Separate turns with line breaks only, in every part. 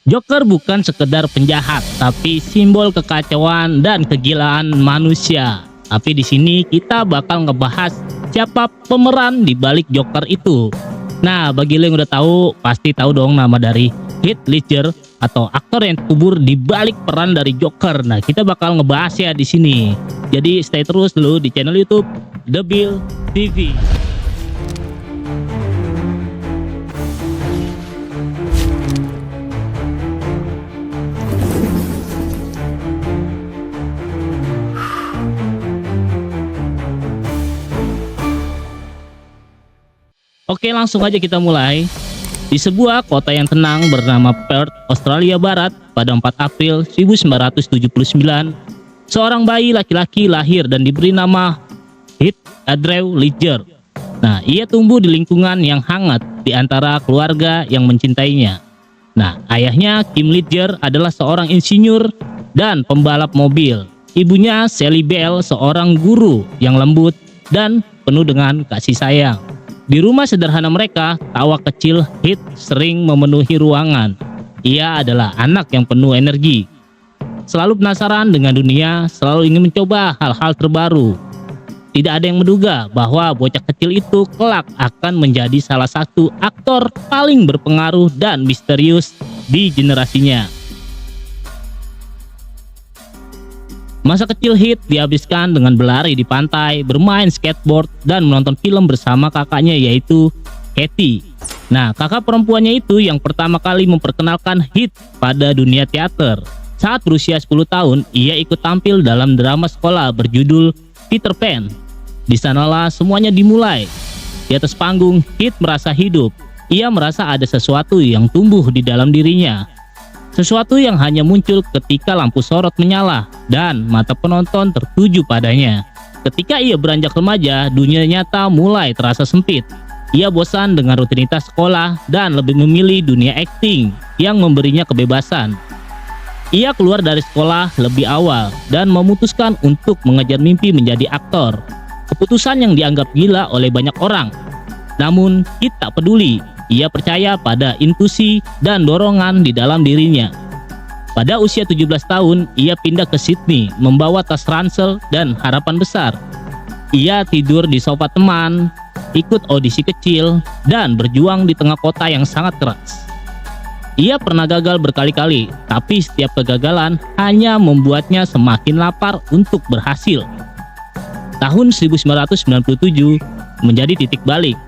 Joker bukan sekedar penjahat, tapi simbol kekacauan dan kegilaan manusia. Tapi di sini kita bakal ngebahas siapa pemeran di balik Joker itu. Nah, bagi lo yang udah tahu, pasti tahu dong nama dari Heath Ledger atau aktor yang kubur di balik peran dari Joker. Nah, kita bakal ngebahas ya di sini. Jadi stay terus dulu di channel YouTube The Bill TV. Oke, langsung aja kita mulai. Di sebuah kota yang tenang bernama Perth, Australia Barat, pada 4 April 1979, seorang bayi laki-laki lahir dan diberi nama Heath Andrew Ledger. Nah, ia tumbuh di lingkungan yang hangat di antara keluarga yang mencintainya. Nah, ayahnya Kim Ledger adalah seorang insinyur dan pembalap mobil. Ibunya Sally Bell seorang guru yang lembut dan penuh dengan kasih sayang. Di rumah sederhana mereka, tawa kecil Heath sering memenuhi ruangan. Ia adalah anak yang penuh energi, selalu penasaran dengan dunia, selalu ingin mencoba hal-hal terbaru. Tidak ada yang menduga bahwa bocah kecil itu kelak akan menjadi salah satu aktor paling berpengaruh dan misterius di generasinya. Masa kecil Heath dihabiskan dengan berlari di pantai, bermain skateboard, dan menonton film bersama kakaknya yaitu Katie. Nah, kakak perempuannya itu yang pertama kali memperkenalkan Heath pada dunia teater. Saat berusia 10 tahun, ia ikut tampil dalam drama sekolah berjudul Peter Pan. Di sanalah semuanya dimulai. Di atas panggung, Heath merasa hidup. Ia merasa ada sesuatu yang tumbuh di dalam dirinya. Sesuatu yang hanya muncul ketika lampu sorot menyala dan mata penonton tertuju padanya. Ketika ia beranjak remaja, dunia nyata mulai terasa sempit. Ia bosan dengan rutinitas sekolah dan lebih memilih dunia akting yang memberinya kebebasan. Ia keluar dari sekolah lebih awal dan memutuskan untuk mengejar mimpi menjadi aktor. Keputusan yang dianggap gila oleh banyak orang. Namun, Heath tak peduli. Ia percaya pada intuisi dan dorongan di dalam dirinya. Pada usia 17 tahun, ia pindah ke Sydney membawa tas ransel dan harapan besar. Ia tidur di sofa teman, ikut audisi kecil, dan berjuang di tengah kota yang sangat keras. Ia pernah gagal berkali-kali, tapi setiap kegagalan hanya membuatnya semakin lapar untuk berhasil. Tahun 1997 menjadi titik balik.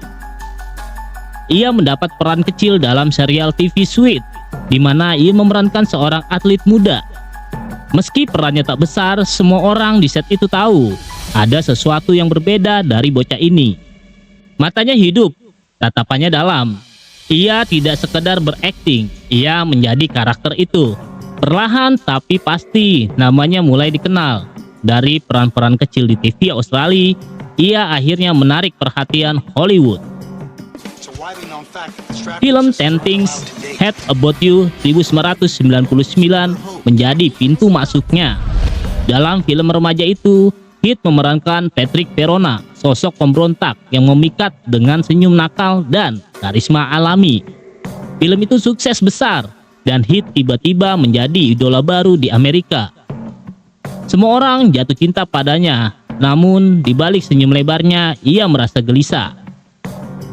Ia mendapat peran kecil dalam serial TV Sweet, di mana ia memerankan seorang atlet muda. Meski perannya tak besar, semua orang di set itu tahu ada sesuatu yang berbeda dari bocah ini. Matanya hidup, tatapannya dalam. Ia tidak sekedar berakting, ia menjadi karakter itu. Perlahan tapi pasti namanya mulai dikenal. Dari peran-peran kecil di TV Australia, ia akhirnya menarik perhatian Hollywood. Film 10 Things Hate About You 1999 menjadi pintu masuknya. Dalam film remaja itu, Heath memerankan Patrick Verona, sosok pemberontak yang memikat dengan senyum nakal dan karisma alami. Film itu sukses besar dan Heath tiba-tiba menjadi idola baru di Amerika. Semua orang jatuh cinta padanya, namun di balik senyum lebarnya, ia merasa gelisah.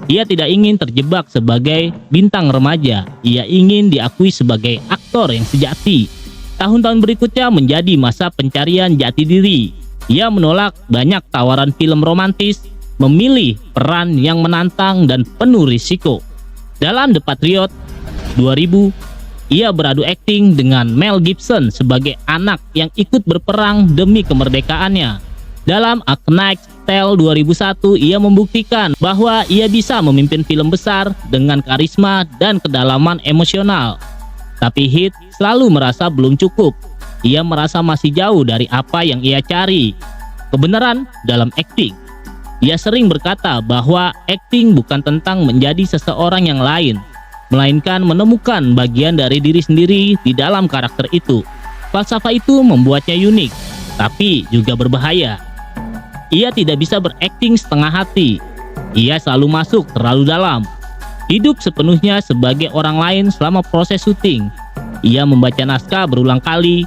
Ia tidak ingin terjebak sebagai bintang remaja, ia ingin diakui sebagai aktor yang sejati. Tahun-tahun berikutnya menjadi masa pencarian jati diri. Ia menolak banyak tawaran film romantis, memilih peran yang menantang dan penuh risiko. Dalam The Patriot 2000, ia beradu akting dengan Mel Gibson sebagai anak yang ikut berperang demi kemerdekaannya. Dalam A Knight's Tale 2001, ia membuktikan bahwa ia bisa memimpin film besar dengan karisma dan kedalaman emosional. Tapi Heath selalu merasa belum cukup. Ia merasa masih jauh dari apa yang ia cari, kebenaran dalam akting. Ia sering berkata bahwa akting bukan tentang menjadi seseorang yang lain, melainkan menemukan bagian dari diri sendiri di dalam karakter itu. Falsafah itu membuatnya unik, tapi juga berbahaya. Ia tidak bisa berakting setengah hati. Ia selalu masuk terlalu dalam. Hidup sepenuhnya sebagai orang lain selama proses syuting. Ia membaca naskah berulang kali,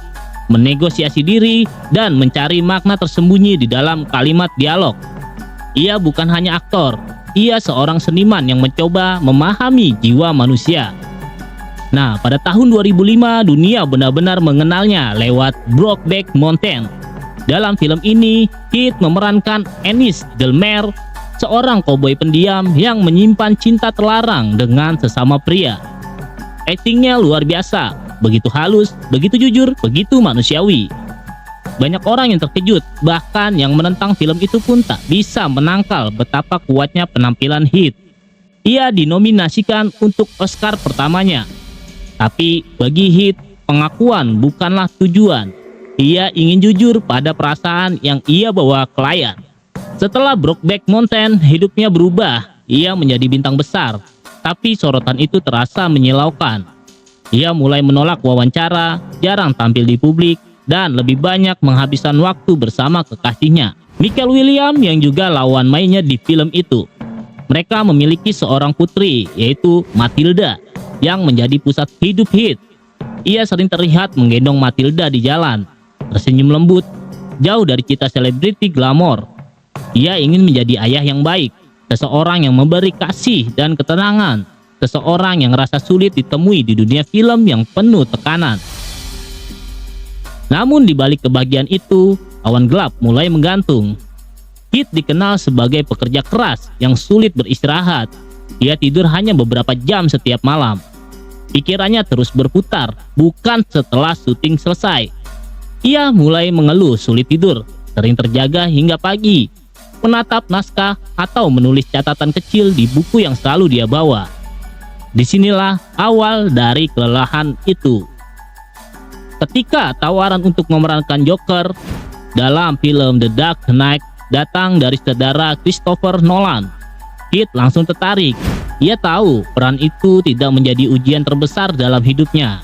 menegosiasi diri, dan mencari makna tersembunyi di dalam kalimat dialog. Ia bukan hanya aktor, ia seorang seniman yang mencoba memahami jiwa manusia. Nah, pada tahun 2005 dunia benar-benar mengenalnya lewat Brokeback Mountain. Dalam film ini, Heath memerankan Ennis Delmere, seorang koboi pendiam yang menyimpan cinta terlarang dengan sesama pria. Aktingnya luar biasa, begitu halus, begitu jujur, begitu manusiawi. Banyak orang yang terkejut, bahkan yang menentang film itu pun tak bisa menangkal betapa kuatnya penampilan Heath. Ia dinominasikan untuk Oscar pertamanya. Tapi bagi Heath, pengakuan bukanlah tujuan. Ia ingin jujur pada perasaan yang ia bawa ke layar. Setelah Brokeback Mountain, hidupnya berubah. Ia menjadi bintang besar, tapi sorotan itu terasa menyilaukan. Ia mulai menolak wawancara, jarang tampil di publik, dan lebih banyak menghabiskan waktu bersama kekasihnya, Michelle Williams, yang juga lawan mainnya di film itu. Mereka memiliki seorang putri, yaitu Matilda, yang menjadi pusat hidup Heath. Ia sering terlihat menggendong Matilda di jalan, tersenyum lembut, jauh dari cita selebriti glamor. Ia ingin menjadi ayah yang baik, seseorang yang memberi kasih dan ketenangan, seseorang yang rasa sulit ditemui di dunia film yang penuh tekanan. Namun di balik kebahagiaan itu, awan gelap mulai menggantung. Heath dikenal sebagai pekerja keras yang sulit beristirahat. Ia tidur hanya beberapa jam setiap malam. Pikirannya terus berputar, bukan setelah syuting selesai. Ia mulai mengeluh sulit tidur, sering terjaga hingga pagi, menatap naskah atau menulis catatan kecil di buku yang selalu dia bawa. Disinilah awal dari kelelahan itu. Ketika tawaran untuk memerankan Joker dalam film The Dark Knight datang dari saudara Christopher Nolan, Heath langsung tertarik. Ia tahu peran itu tidak menjadi ujian terbesar dalam hidupnya.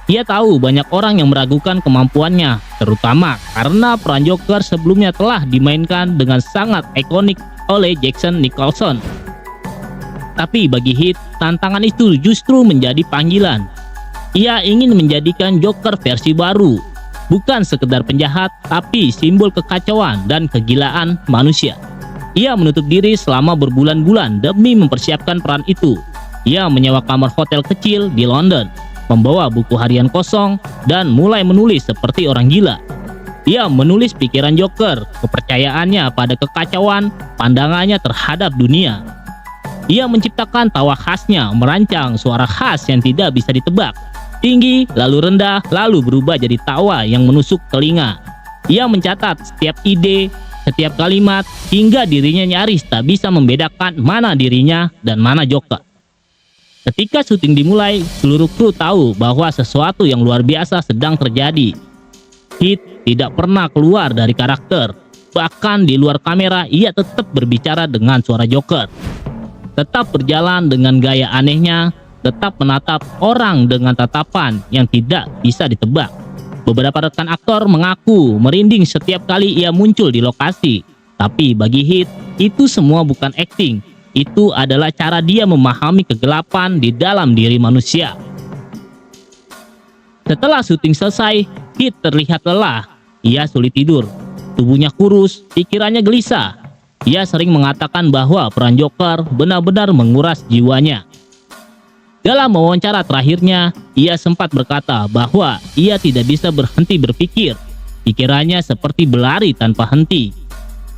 Ia tahu banyak orang yang meragukan kemampuannya, terutama karena peran Joker sebelumnya telah dimainkan dengan sangat ikonik oleh Jackson Nicholson. Tapi bagi Heath, tantangan itu justru menjadi panggilan. Ia ingin menjadikan Joker versi baru, bukan sekedar penjahat, tapi simbol kekacauan dan kegilaan manusia. Ia menutup diri selama berbulan-bulan demi mempersiapkan peran itu. Ia menyewa kamar hotel kecil di London, membawa buku harian kosong, dan mulai menulis seperti orang gila. Ia menulis pikiran Joker, kepercayaannya pada kekacauan, pandangannya terhadap dunia. Ia menciptakan tawa khasnya, merancang suara khas yang tidak bisa ditebak. Tinggi, lalu rendah, lalu berubah jadi tawa yang menusuk telinga. Ia mencatat setiap ide, setiap kalimat, hingga dirinya nyaris tak bisa membedakan mana dirinya dan mana Joker. Ketika syuting dimulai, seluruh kru tahu bahwa sesuatu yang luar biasa sedang terjadi. Heath tidak pernah keluar dari karakter. Bahkan di luar kamera, ia tetap berbicara dengan suara Joker. Tetap berjalan dengan gaya anehnya, tetap menatap orang dengan tatapan yang tidak bisa ditebak. Beberapa rekan aktor mengaku merinding setiap kali ia muncul di lokasi. Tapi bagi Heath, itu semua bukan akting. Itu adalah cara dia memahami kegelapan di dalam diri manusia. Setelah syuting selesai, Heath terlihat lelah. Ia sulit tidur, tubuhnya kurus, pikirannya gelisah. Ia sering mengatakan bahwa peran Joker benar-benar menguras jiwanya. Dalam wawancara terakhirnya, ia sempat berkata bahwa ia tidak bisa berhenti berpikir. Pikirannya seperti berlari tanpa henti.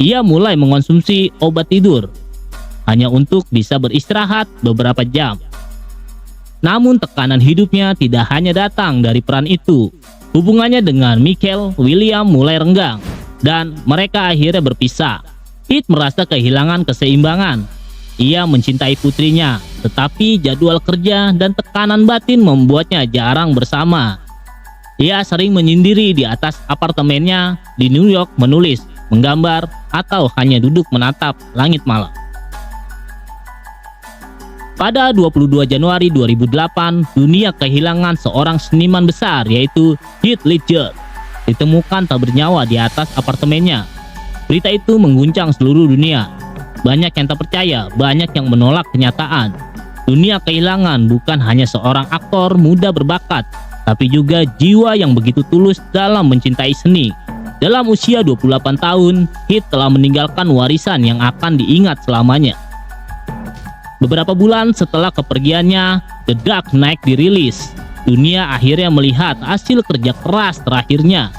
Ia mulai mengonsumsi obat tidur, hanya untuk bisa beristirahat beberapa jam. Namun tekanan hidupnya tidak hanya datang dari peran itu. Hubungannya dengan Michelle Williams mulai renggang, dan mereka akhirnya berpisah. Heath merasa kehilangan keseimbangan. Ia mencintai putrinya, tetapi jadwal kerja dan tekanan batin membuatnya jarang bersama. Ia sering menyendiri di atas apartemennya di New York, menulis, menggambar, atau hanya duduk menatap langit malam. Pada 22 Januari 2008, dunia kehilangan seorang seniman besar, yaitu Heath Ledger. Ditemukan tak bernyawa di atas apartemennya. Berita itu mengguncang seluruh dunia. Banyak yang tak percaya, banyak yang menolak kenyataan. Dunia kehilangan bukan hanya seorang aktor muda berbakat, tapi juga jiwa yang begitu tulus dalam mencintai seni. Dalam usia 28 tahun, Heath telah meninggalkan warisan yang akan diingat selamanya. Beberapa bulan setelah kepergiannya, The Dark Knight dirilis. Dunia akhirnya melihat hasil kerja keras terakhirnya.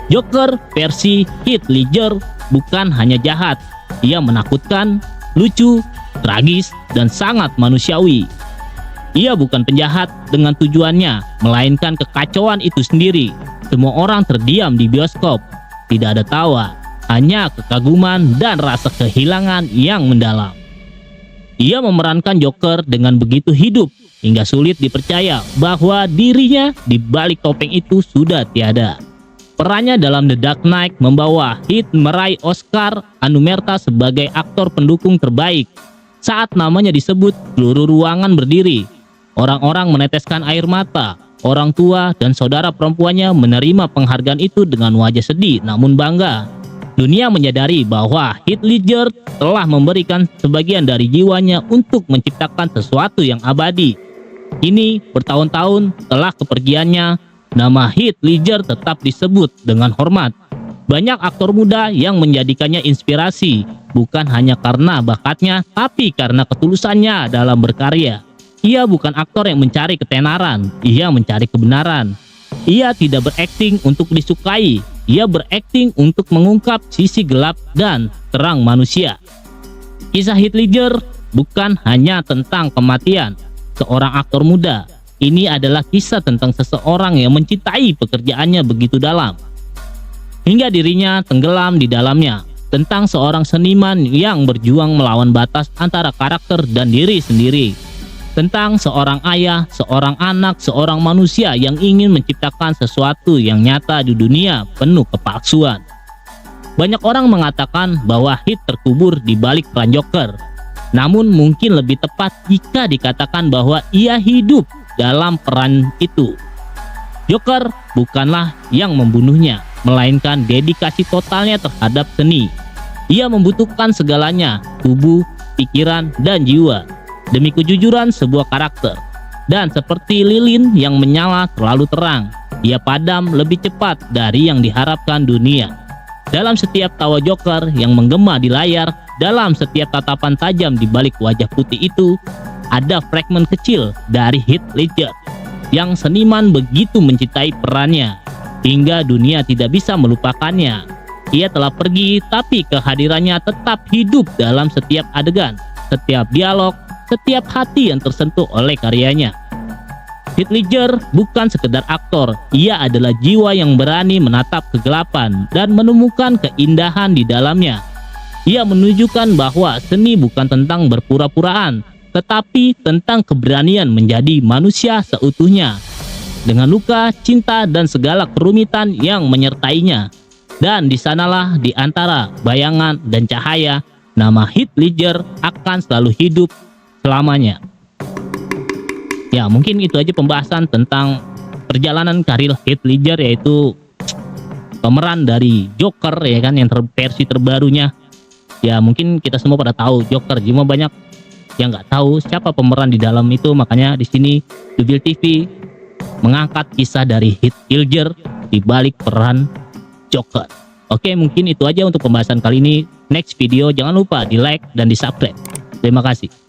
Joker versi Heath Ledger bukan hanya jahat, ia menakutkan, lucu, tragis, dan sangat manusiawi. Ia bukan penjahat dengan tujuannya, melainkan kekacauan itu sendiri. Semua orang terdiam di bioskop, tidak ada tawa, hanya kekaguman dan rasa kehilangan yang mendalam. Ia memerankan Joker dengan begitu hidup, hingga sulit dipercaya bahwa dirinya di balik topeng itu sudah tiada. Perannya dalam The Dark Knight membawa Heath meraih Oscar Anumerta sebagai aktor pendukung terbaik. Saat namanya disebut, seluruh ruangan berdiri. Orang-orang meneteskan air mata. Orang tua dan saudara perempuannya menerima penghargaan itu dengan wajah sedih namun bangga. Dunia menyadari bahwa Heath Ledger telah memberikan sebagian dari jiwanya untuk menciptakan sesuatu yang abadi. Kini, bertahun-tahun setelah kepergiannya, nama Heath Ledger tetap disebut dengan hormat. Banyak aktor muda yang menjadikannya inspirasi, bukan hanya karena bakatnya, tapi karena ketulusannya dalam berkarya. Ia bukan aktor yang mencari ketenaran, ia mencari kebenaran. Ia tidak berakting untuk disukai, ia berakting untuk mengungkap sisi gelap dan terang manusia. Kisah Heath Ledger bukan hanya tentang kematian seorang aktor muda. Ini adalah kisah tentang seseorang yang mencintai pekerjaannya begitu dalam, hingga dirinya tenggelam di dalamnya. Tentang seorang seniman yang berjuang melawan batas antara karakter dan diri sendiri. Tentang seorang ayah, seorang anak, seorang manusia yang ingin menciptakan sesuatu yang nyata di dunia penuh kepalsuan. Banyak orang mengatakan bahwa Heath terkubur di balik peran Joker. Namun mungkin lebih tepat jika dikatakan bahwa ia hidup dalam peran itu. Joker bukanlah yang membunuhnya, melainkan dedikasi totalnya terhadap seni. Ia membutuhkan segalanya, tubuh, pikiran, dan jiwa, demi kejujuran sebuah karakter. Dan seperti lilin yang menyala terlalu terang, ia padam lebih cepat dari yang diharapkan dunia. Dalam setiap tawa Joker yang menggema di layar, dalam setiap tatapan tajam di balik wajah putih itu, ada fragmen kecil dari Heath Ledger yang seniman begitu mencintai perannya hingga dunia tidak bisa melupakannya. Ia telah pergi, tapi kehadirannya tetap hidup dalam setiap adegan, setiap dialog, setiap hati yang tersentuh oleh karyanya. Heath Ledger bukan sekedar aktor, ia adalah jiwa yang berani menatap kegelapan dan menemukan keindahan di dalamnya. Ia menunjukkan bahwa seni bukan tentang berpura-puraan, tetapi tentang keberanian menjadi manusia seutuhnya, dengan luka, cinta, dan segala kerumitan yang menyertainya. Dan di sanalah di antara bayangan dan cahaya, nama Heath Ledger akan selalu hidup selamanya. Ya, mungkin itu aja pembahasan tentang perjalanan karir Heath Ledger, yaitu pemeran dari Joker, ya kan, yang versi terbarunya. Ya, mungkin kita semua pada tahu Joker, cuma banyak yang nggak tahu siapa pemeran di dalam itu. Makanya di sini Dubil TV mengangkat kisah dari Heath Ledger di balik peran Joker. Oke, mungkin itu aja untuk pembahasan kali ini. Next video jangan lupa di like dan di subscribe. Terima kasih.